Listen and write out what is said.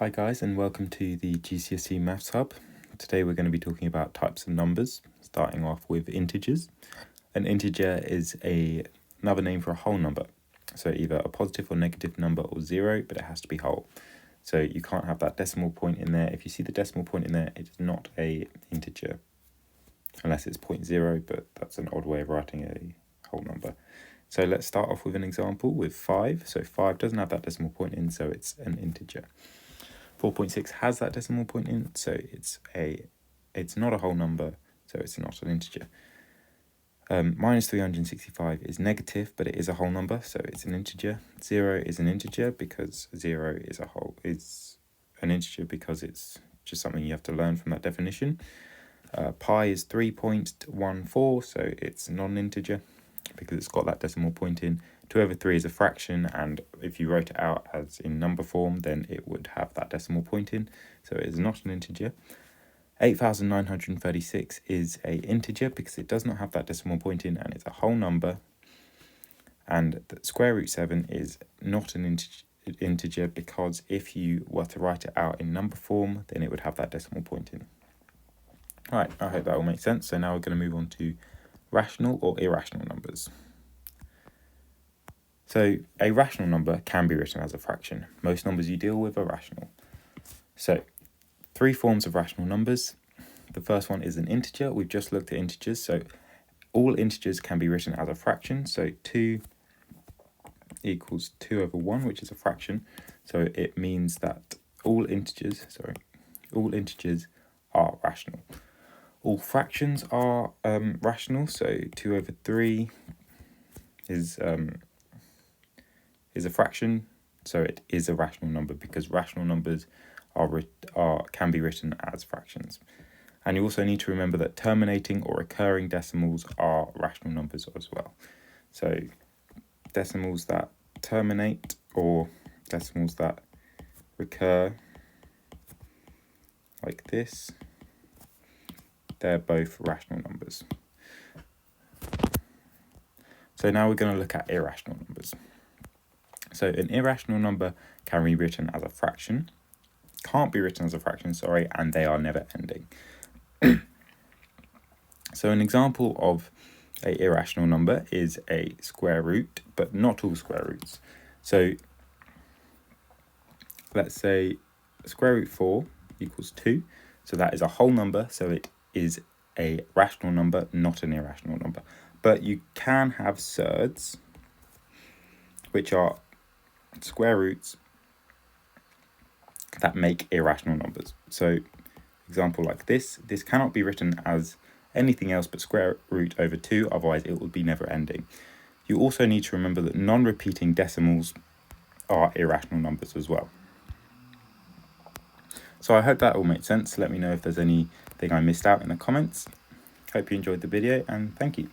Hi guys, and welcome to the GCSE Maths Hub. Today we're going to be talking about types of numbers, starting off with integers. An integer is another name for a whole number. So either a positive or negative number or zero, but it has to be whole. So you can't have that decimal point in there. If you see the decimal point in there, it's not an integer, unless it's 0.0, but that's an odd way of writing a whole number. So let's start off with an example with 5. So 5 doesn't have that decimal point in, so it's an integer. 4.6 has that decimal point in, so it's not a whole number, so it's not an integer. Minus 365 is negative, but it is a whole number, so it's an integer. 0 is an integer because 0 is an integer because it's just something you have to learn from that definition. Pi is 3.14, so it's non-integer because it's got that decimal point in. 2/3 is a fraction, and if you wrote it out as in number form, then it would have that decimal point in, so it is not an integer. 8,936 is an integer because it does not have that decimal point in, and it's a whole number. And the square root 7 is not an integer because if you were to write it out in number form, then it would have that decimal point in. Alright, I hope that all makes sense. So now we're going to move on to rational or irrational numbers. So a rational number can be written as a fraction. Most numbers you deal with are rational. So 3 forms of rational numbers. The first one is an integer. We've just looked at integers. So all integers can be written as a fraction. So 2 equals 2/1, which is a fraction. So it means that all integers are rational. All fractions are rational. So 2/3 is a fraction, so it is a rational number because rational numbers can be written as fractions. And you also need to remember that terminating or recurring decimals are rational numbers as well. So decimals that terminate or decimals that recur, like this, they're both rational numbers. So now we're going to look at irrational numbers. So an irrational number can be written as a fraction, can't be written as a fraction, and they are never ending. So an example of an irrational number is a square root, but not all square roots. So let's say square root 4 equals 2. So that is a whole number, so it is a rational number, not an irrational number. But you can have surds, which are square roots that make irrational numbers. So example like this cannot be written as anything else but square root over 2, otherwise it would be never ending. You also need to remember that non-repeating decimals are irrational numbers as well. So I hope that all makes sense. Let me know if there's anything I missed out in the comments. Hope you enjoyed the video, and thank you.